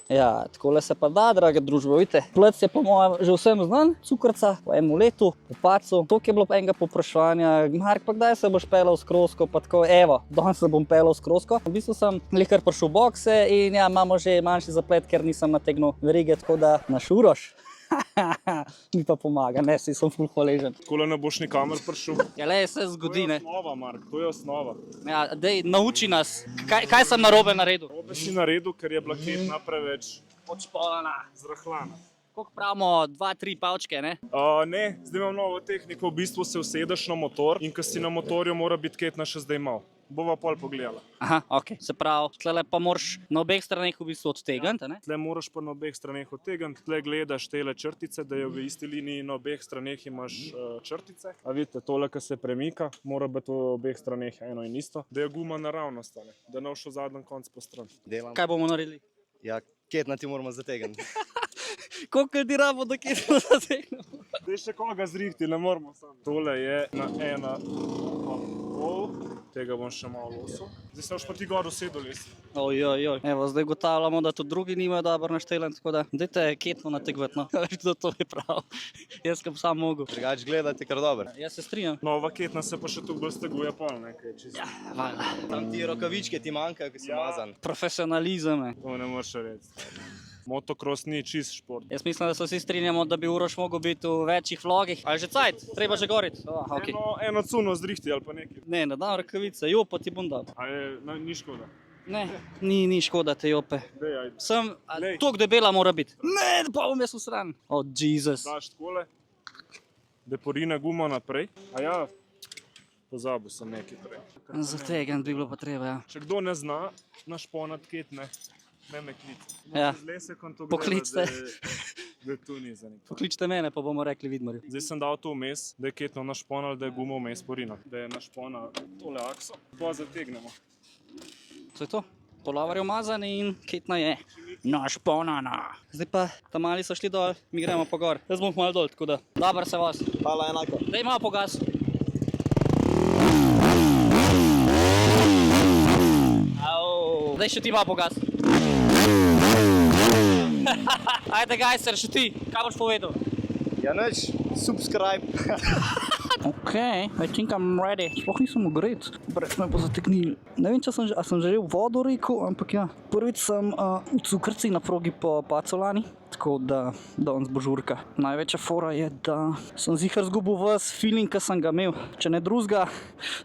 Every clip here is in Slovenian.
Ja, takole se pa da, drage družbe, vidite. Plec je po mojem že vsem znan, cukrca, po enem letu, po pacu. Toliko je bilo enega popraševanja, Mark, pa kdaj se boš pelal s krosko, pa tako, evo, danes se bom pelal s krosko. V bistvu sem kar prišel v bokse in ja, imamo že manjši zaplet, ker nisem nategnil verige, tako da naš Uroš. Mi pa pomaga, ne, si sem ful hvaležen. Takole ne boš nikamor prišel. Ja, le, se zgodi, ne. To je osnova, Mark, to je osnova. Ja, dej, nauči nas, kaj sem narobe naredil? Narobe si naredil, ker je bila ketna preveč Odšpolana. zrahlana. Koliko pravimo, 2-3 pavčke, ne? Ne, zdaj imam novo tehniko, v bistvu se usedeš na motor in ko si na motorju, mora biti ketna še zdaj mal. Bova pol pogledala. Aha, ok. Se pravi, tlele pa moraš na obeh straneh v bistvu odtegniti, ne? Tle moraš pa na obeh straneh odtegniti, tle gledaš tele črtice, da je v isti liniji na obeh straneh imaš črtice. A vidite, tole, ki se premika, mora biti v obeh straneh eno in isto, da je guma naravno stane, da ne bo šel zadnji konc po stran. Kaj bomo naredili? Ja, ketna ti moramo zategniti. Koliko ljudi rabo, da ketno zategnemo? Zdaj še koga zrihti, ne moramo sami. Tole je na 1,5, tega bom še malo losil. Zdaj se boš pa ti gor usedel les. Ojojoj. Evo, zdaj ugotavljamo, da tudi drugi nimajo dobro naštelen, tako da dajte ketno nategovati, no. Veš, da to je prav. Jaz kam sam mogu. Drugač gledati kar dobro. Jaz se strinjam. Nova ketna se pa še tu bolj steguje pol, nekaj čisto. Ja, valjda. Tam ti rokavičke ti manjkajo, ko si mazan. Profesionalizem je. To ne moreš reči. Motocross ni čist šport. Jaz mislim, da se vsi strinjamo, da bi Uroš mogel biti v večjih vlogih. Ali že cajt? Treba že goriti. Okay. Eno cuno zrihti ali pa nekaj. Ne, ne dam rokavice, jo pa ti bom dal. Ni škoda. Ne, ni škoda te jope. Dej, ajde. Sem, toliko debela mora biti. Ne, pa bom jaz usran. Oh, Jesus. Daš takole, da porine gumo naprej. A ja, pozabil sem nekaj prej. Zategn bi bilo pa treba, ja. Če kdo ne zna našponati ketne, ne me klice. Ja. Poklicite. Da tu ni za nekaj. Pokličite mene, pa bomo rekli Vidmarju. Zdaj sem dal to vmes, da je ketno našponal, da je gumo vmes porina. Da je našponal tole akso, pa zategnemo. To je to. Polovar je umazan in ketna je našponana. Zdaj pa, ta mali so šli dol, mi gremo pa gor. Jaz bom malo dol, tako da. Dobar se vas. Hvala, enako. Daj malo pogas. Daj še ti malo pogas. Ajde, Gajser, še ti. Kaj boš povedal? Ja, nič. Subscribe. Ok, I think I'm ready. Sploh nisem ogret, brez me bo zategnili. Ne vem, če sem že v vodo rekel, ampak ja. Prvič sem v cukrci na progi po Pacolani, tako da danes bo žurka. Največja fora je, da sem ziher zgubil ves feeling, ki sem ga imel. Če ne drugega,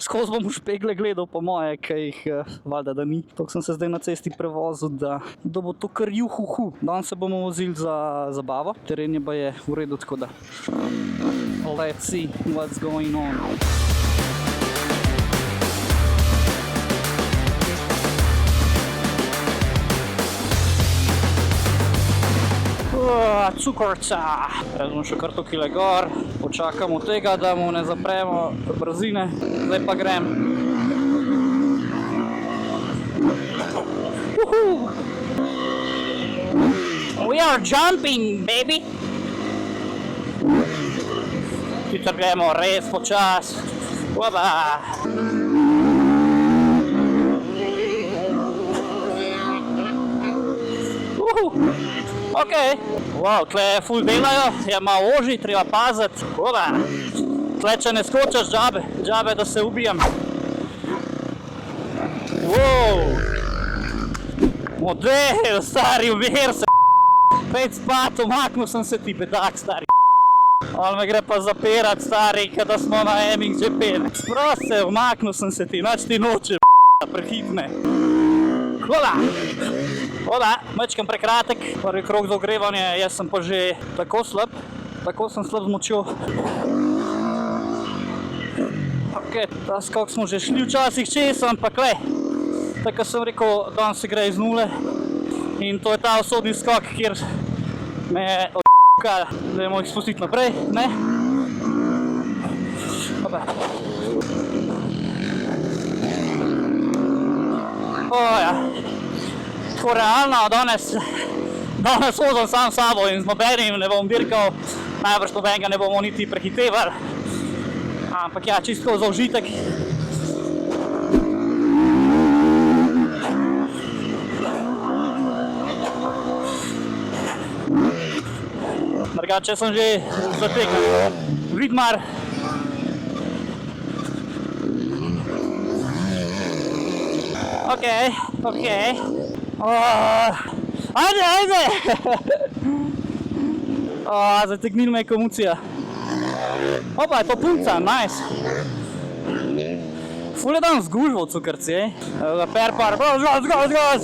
skozi bom v špegle gledal po moje, ki jih valjda da ni. Tako sem se zdaj na cesti prevozil, da bo to kar juhuhu. Danes se bomo vozili za zabavo, teren je baje v redu, tako da let's see what's going on. Cukorca. Jaz bom še kar tukaj gor, počakamo tega, da mu ne zapremo brzine. Zdaj pa grem. We are jumping, baby! Sicer gremo res počas. Oba! Ok. Wow, tle ful delajo, je malo oži, treba paziti. Oba! Tle če ne skočaš džabe, da se ubijam. Wow! Model, stari, umir se. Pet spat, umaknil sem se ti, bedak, stari. On me gre pa zapirat, stari, kada smo na MXGP. Sprost se, umaknil sem se ti, nač ti noče, prehitne. Hola! Hola, mečkam prekratek, prvi krog za ogrevanje, jaz sem pa že tako sem slab z močjo. Ok, ta skok smo že šli včasih čez, ampak le, tako sem rekel, danes se gre iz nule in to je ta usodni skok, kjer me je dajmo jih spustiti naprej, ne? Opa. Ja. Tako realno, danes vozim sam sabo in z nobenim ne bom dirkal, najbrž nobenega ne bomo niti prehitevali. Ampak ja, čisto za užitek. Drugače sem že zategnil. Vidmar. Okej. Ajde! Zategnil me je komucija. Opa, je to punca, nice. Ful je dan zgužval cukrci, perpar, zgaz!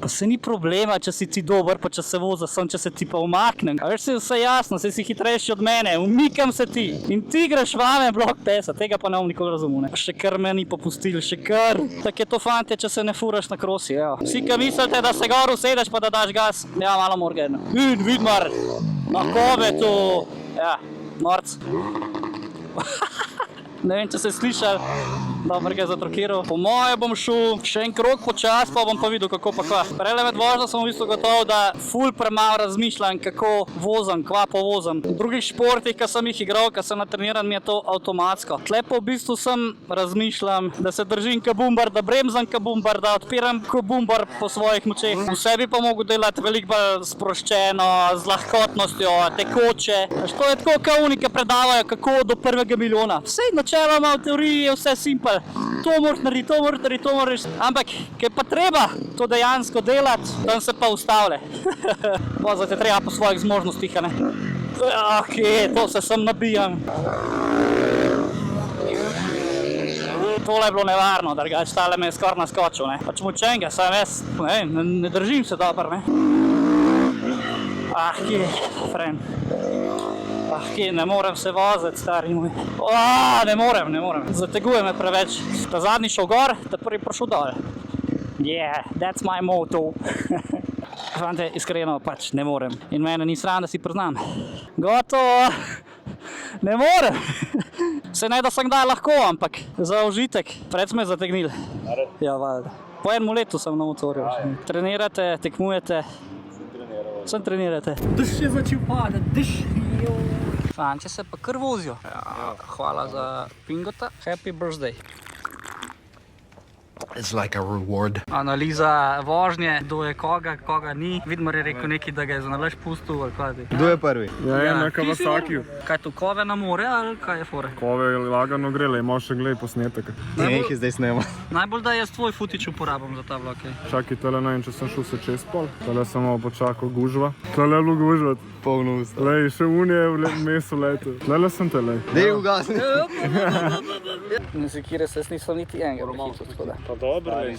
Pa se ni problema, če si ti dober, pa če se voza, sem če se ti pa umaknem. A veš, se je vse jasno, se si hitrejši od mene, umikam se ti. In ti greš vame blok pesa, tega pa ne bom nikoli razumel, ne. Še kar me ni popustil, še kar. Tak je to, fantje, če se ne furaš na krosi, evo. Vsi, ki mislite, da se gor usedeš, pa da daš gas, ja, malo morgeno. Vidmar, na kovetu. Ja, norc. Ne vem, če se slišal, dobro ga je zatrokiral. Po moje bom šel še en krog počas, pa bom pa videl, kako pa kva. Prele med vožnjo sem v bistvu gotov, da ful premalo razmišljam, kako vozim, kva povozim. V drugih športih, ki sem jih igral, ki sem natreniran, mi je to avtomatsko. Tle pa v bistvu sem razmišljam, da se držim kabumbar, da bremzam kabumbar, da odpiram kabumbar po svojih močeh. V sebi pa mogu delati veliko bolj sproščeno, z lahkotnostjo, tekoče. To je tako, kot oni, ki predavajo, kako do 1. milijona. Vsej načeloma v teoriji je vse simpel. To moraš narediti, ampak, kaj pa treba to dejansko delati, tam se pa ustavlja. Vozati je treba po svojih zmožnostih, ne. Okej, to se sem nabijam. Tole je bilo nevarno, drugače tale me je skoraj naskočil, ne. Pač močenega, sam jaz, ne držim se dobro, ne. Ne morem se voziti, stari moj. Ne morem. Zateguje me preveč. Ta zadnji šel gor, ta prvi prišel dol. Yeah, that's my motto. Fante, iskreno, pač ne morem. In mene ni sram, da si priznam. Gotovo. Ne morem. Se ne, da sem kdaj lahko, ampak za užitek. Pred sme zategnili. Ja, valjda. Po enem letu sem na motorju. Trenirate, tekmujete. Sem trenirate. Dež je začel padati, dež. Fantje se pa kar vozijo. Hvala za pingota. Happy birthday. It's like a reward. Analiza vožnje, kdo je koga ni. Vidmar je rekel nekaj, da ga je za nalaž pustil ali kaj. Kdo je prvi? Ja, na Kawasakiju. Kaj to, kove na more ali kaj je fore? Kove lagano grele, imaš še glej posnetek. Ne, jih zdaj snema. Najbolj da jaz tvoj footage uporabam za ta vlog. Čakaj, tele ne vem, če sem šel se čez pol. Tele sem malo počakal gužva. Tele je bilo gužvat. Polno usta. Lej, še unije v mesu letu. Tele sem tele. Dej ugasni. Ne sekire se, nisem niti enega prehitil, tako da. Pa dobro, lej.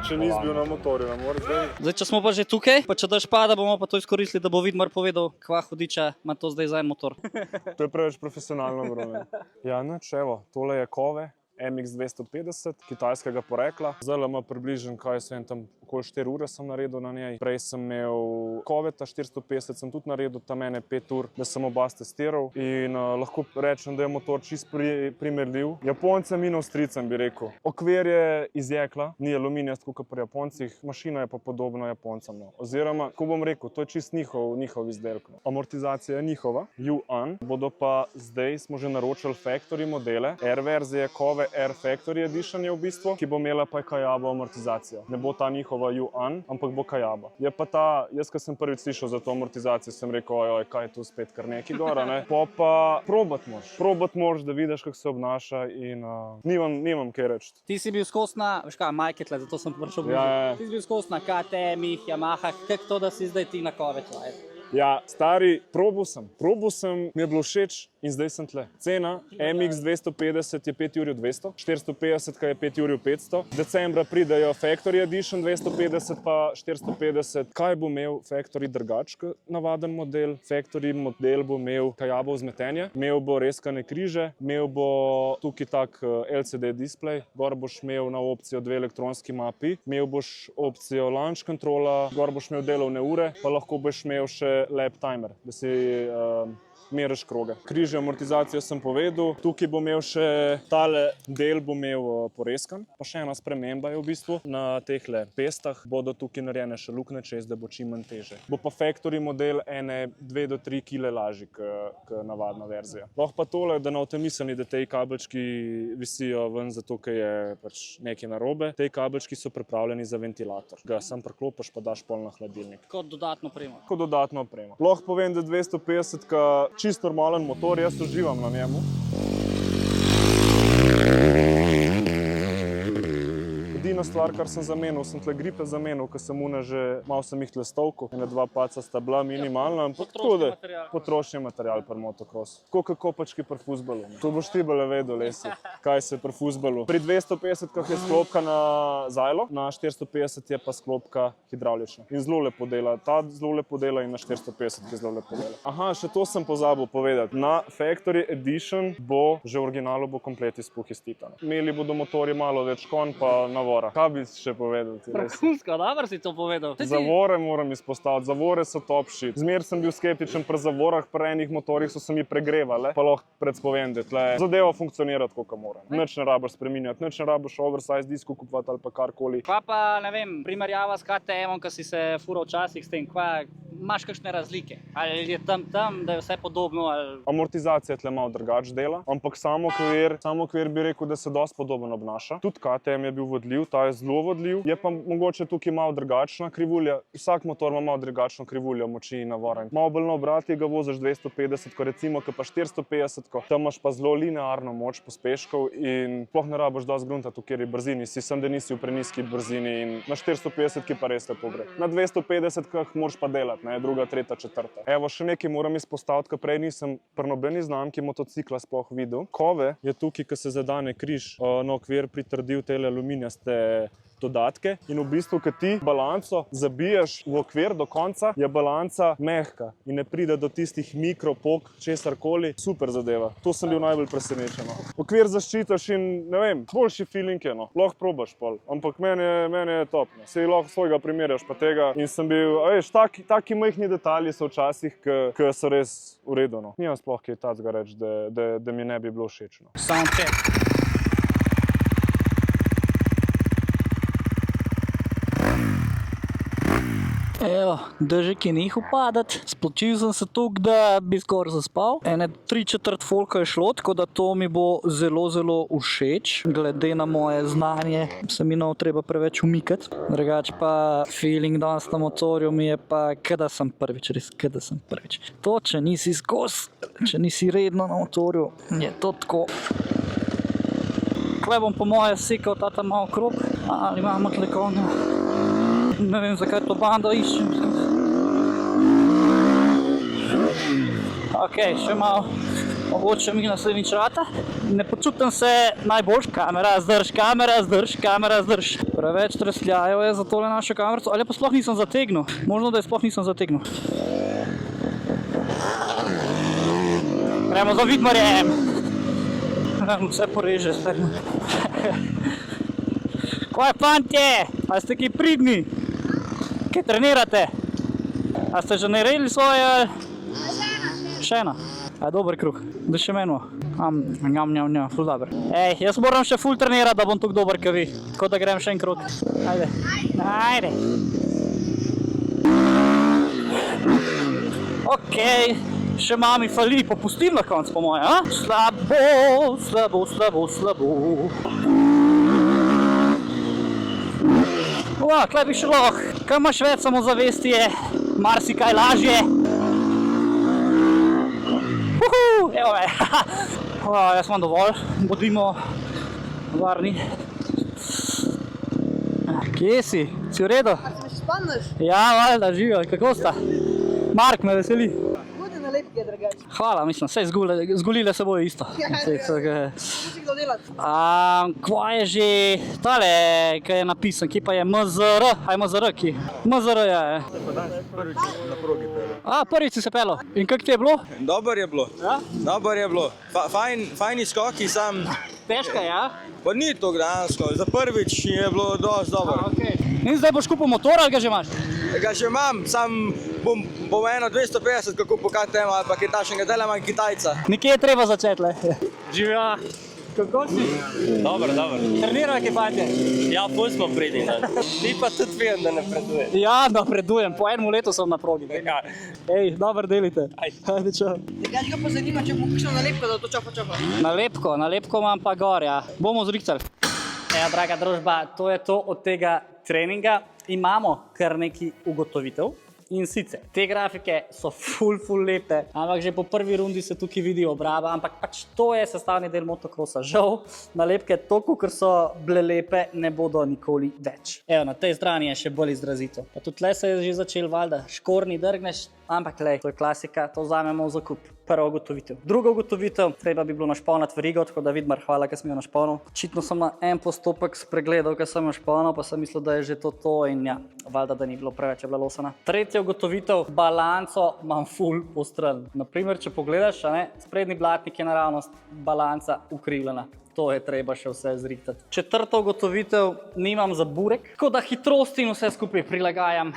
Če nis bil na motorju, ne more zdaj. Zdaj, če smo pa že tukaj, pa če daš pada, bomo pa to izkoristili, da bo Vidmar povedal, kva hudiča ima to zdaj za en motor. To je preveč profesionalno, bro. Ja, nič, evo, tole je Kove. MX250, kitajskega porekla. Zdaj ima približno, kaj sem tam, okoli 4 ure sem naredil na njej. Prej sem imel Koveta 450, sem tudi naredil tam 5 ur, da sem oba testiral. In lahko rečem, da je motor čist primerljiv. Japoncem in Avstrijcem bi rekel. Okvir je iz jekla, ni aluminijast, tako kot pri Japoncih, mašina je pa podobna Japoncem. No. Oziroma, ko bom rekel, to je čist njihov izdelek. Amortizacija je njihova, Yuan. Bodo pa zdaj smo že naročili factory modele, R verzije Kove R Factory Edition je v bistvu, ki bo imela pa Kayaba amortizacijo. Ne bo ta njihova Yuan, ampak bo Kayaba. Je pa ta, jaz ko sem prvič slišal za to amortizacijo, sem rekel, ojoj, kaj je tu spet kar neki gora, ne? Pa probat moraš, da vidiš, kako se obnaša in nimam kaj reči. Ti si bil skos na, veš kaj, Majketle, zato sem prišel blizu. Ja. Ti si bil skos na KTM-ih, Yamahah, kako to, da si zdaj ti na Kovetu? Ja, stari, probal sem, mi je bilo všeč in zdaj sem tle. Cena MX250 je 5,200 €, 450 je 5,500 €. Decembra pridejo Factory Edition 250 pa 450. Kaj bo imel Factory drugače, navaden model? Factory model bo imel Kayabo vzmetenje, imel bo reskane križe, imel bo tukaj tak LCD display, gor boš imel na opcijo 2 elektronski mapi, imel boš opcijo launch controla, gor boš imel delovne ure, pa lahko boš imel še lap timer, da si meriš kroge. Križje amortizacijo sem povedal, tukaj bo imel še tale del bo imel porezkan, pa še ena sprememba je v bistvu. Na tehle pestah bodo tukaj narejene še luknje čez, da bo čim manj teže. Bo pa factory model ene 2 do 3 kg lažji kot navadna verzija. Lahko pa tole, da ne boste mislili, da te kabelčki visijo ven zato, ker je pač nekaj narobe. Te kabelčki so pripravljeni za ventilator. Ga sam priklopiš pa daš pol na hladilnik. Kot dodatno opremo. Kot dodatno opremo. Lahko povem, da 250 čist normalen motor, jaz uživam na njemu. Edina stvar, kar sem zamenil, sem tle gripe zamenil, ker sem malo sem jih tle stovkal. Ena 2 paca sta bila minimalna, ampak tudi potrošnji material pri motocrossu. Tako kot kopački pri fuzbalu. To boš ti bolj vedel, Lesi, kaj se pri fuzbalu. Pri 250 je sklopka na zajlo, na 450 je pa sklopka hidravlična. In zelo lepo dela. Ta zelo lepo dela in na 450 je zelo lepo dela. Aha, še to sem pozabil povedati. Na Factory Edition bo, že v originalu bo komplet izpuh iz titana. Imeli bodo motorji malo več konj pa navora. Kaj bi še povedal? Vrhunsko, dobro si to povedal. Zavore moram izpostaviti, zavore so top shit. Zmer sem bil skeptičen pri zavorah, pri enih motorjih so se mi pregrevale, pa lahko predspovem, da tle zadeva funkcionira tako, kot mora. Nič ne rabiš spreminjati, nič ne rabiš oversize disko kupovati ali pa karkoli. Kva pa, ne vem, primerjava s KTM-om, ki si se fural včasih s tem, kva imaš kakšne razlike? Ali je tam, da je vse podobno? Ali... Amortizacija tle malo drugače dela, ampak samo okvir bi rekel, da se dosti podobno obnaša. Tudi KTM je bil vodljiv, ta je zelo vodljiv, je pa mogoče tukaj malo drugačna krivulja. Vsak motor ima malo drugačno krivuljo moči in navora. Malo bolj na obrati ga voziš 250, ko recimo, ko pa 450, ko tam imaš pa zelo linearno moč pospeškov in sploh ne rabiš dosti gruntati, v kateri brzini si, sem da nisi v prenizki brzini in na 450 pa res lepo gre. Na 250 moraš pa delati, ne, druga, tretja, četrta. Evo, še nekaj moram izpostaviti, ker prej nisem pri nobeni znamki motocikla sploh videl. Kove je tukaj, ko se zadane križ na okvir pritrdil tele aluminijaste dodatke in v bistvu, ko ti balanco zabiješ v okvir do konca, je balanca mehka in ne pride do tistih mikropok, česarkoli. Super zadeva. To sem bil najbolj presenečen. Okvir zaščitaš in, ne vem, boljši feeling je, no. Lahko probaš pol, ampak meni je top. Sej lahko svojega primerjaš pa tega in sem bil, veš, taki majhni detalji so včasih, ki so res v redu, no. Nimam sploh kaj tacga reči, da mi ne bi bilo všeč, no. Soundcheck. Evo, dežek je nehal padati, spločil sem se toliko, da bi skoraj zaspal. Ene 3/4 folka je šlo, tako da to mi bo zelo, zelo všeč. Glede na moje znanje se mi ne treba preveč umikati. Drugače pa feeling danes na motorju mi je pa, kada sem prvič, res kada sem prvič. To, če nisi skozi, če nisi redno na motorju, je to tako. Tukaj bom po moje sekal tata malo krog, ali imamo tle konja. Ne vem, zakaj to bando iščem. Ok, še malo. Mogoče mi naslednjič rata. Ne počutim se najboljš. Kamera zdrž. Preveč tresljajev je za tole našo kamerico. Ali pa sploh nisem zategnil. Možno, da je sploh nisem zategnil. Gremo za Vidmarjem. Vse poreže. Kaj fantje? A ste ki pridni? Kaj trenirate? A ste že naredili svoje? Še ena. A je dober kruh. Da še menimo. Njam, ful dober. Ej, jaz moram še ful trenirati, da bom tako dober, kot vi. Tako da grem še en krug. Ajde. Ok, še malo mi fali, popustim na konc po moje, a? Slabo. Klej bi še lahko. Kaj imaš več samozavesti je, marsikaj lažje. Evo me. Jaz imam dovolj, bodimo varni. Kje si? Si v redu? A se me še spomniš? Ja, valjda, živijo. Kako sta? Mark me veseli. Bude na lepke, drugače. Hvala, mislim, vse zgolile se bojo isto. Musi kdo delati. Kva je že tale, kaj je napisan, kje pa je MZR? Aj MZR, ki? MZR je. Prvič na progi pelil. Prvič si se pelil. In kak ti je bilo? Dobro je bilo. Ja? Dobro je bilo. Fajni skoki, sam Težka, ja? Pa ni to gransko, za prvič je bilo dosti dobro. Okay. In zdaj boš kupil motor ali ga že imaš? Ga že imam, sam bom eno 250 kako po KTM ali pa kaj takšnega, dela imam Kitajca. Nekje je treba začeti, le. Živijo. Kako si? Dobro. Trenirajo, kaj fantje? Ja, ful smo pridni. Ti pa tudi vem, da napreduješ. Ja, napredujem, po enem letu sem na progi. Ja. Ej, dobro delite. Ajde, čau. Kaj ga pa zanima, če bo kakšno nalepko, da to čapa. Nalepko imam pa gor, ja. Bomo zrihtali. Ja, draga družba, to je to od tega treninga. Imamo kar nekaj ugotovitev. In sicer, te grafike so ful lepe, ampak že po prvi rundi se tukaj vidi obraba, ampak pač to je sestavni del motokrosa. Žal, nalepke toliko, ker so bile lepe, ne bodo nikoli več. Evo, na tej strani je še bolj izrazito. Pa tudi tle se je že začel, valjda, škorni drgneš, ampak lej, to je klasika, to vzamemo v zakup. Prva ugotovitev. Druga ugotovitev, treba bi bilo našponati verigo, tako da Vidmar, hvala, ker sem jo našponil. Očitno sem na en postopek spregledal, ker sem jo našponil, pa sem mislil, da je že to in ja, valjda, da ni bilo preveč, je bila losana. Tretja ugotovitev, balanco imam ful ostran. Naprimer, če pogledaš, sprednji blatnik je naravnost, balanca ukrivljena. To je treba še vse zrihtati. Četrta ugotovitev, nimam za burek, tako da hitrosti in vse skupaj prilagajam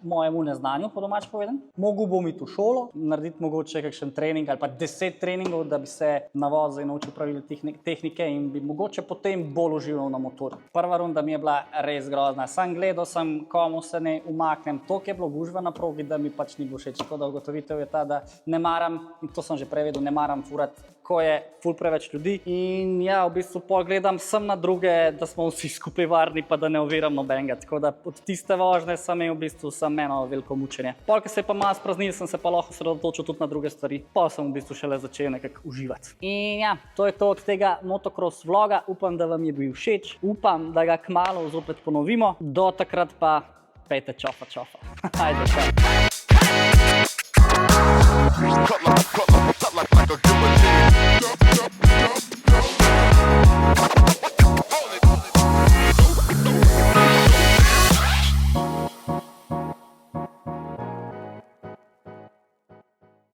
mojemu neznanju, po domač povedan. Mogel bom iti v šolo, narediti mogoče kakšen trening ali pa 10 treningov, da bi se navozil in naučil pravila tehnike in bi mogoče potem bolj užival na motorju. Prva runda mi je bila res grozna. Sam gledal sem, komu se ne umaknem. Toliko je bilo gužva na progi, da mi pač ni bilo všeč. Tako da ugotovitev je ta, da ne maram, in to sem že prevedel, ne maram furati, ko je ful preveč ljudi. In ja, v bistvu pogledam sem na druge, da smo vsi skupaj varni, pa da ne oviram nobenega. Tako da od tiste vožnje sem imel v bistvu eno veliko mučenje. Polk se je pa malo spraznil, sem se pa lahko osredotočil tudi na druge stvari. Pa sem v bistvu šele začel nekako uživati. In ja, to je to od tega motocross vloga. Upam, da vam je bil všeč. Upam, da ga kmalu zopet ponovimo. Do takrat pa pejte čofa. Ajde, čau.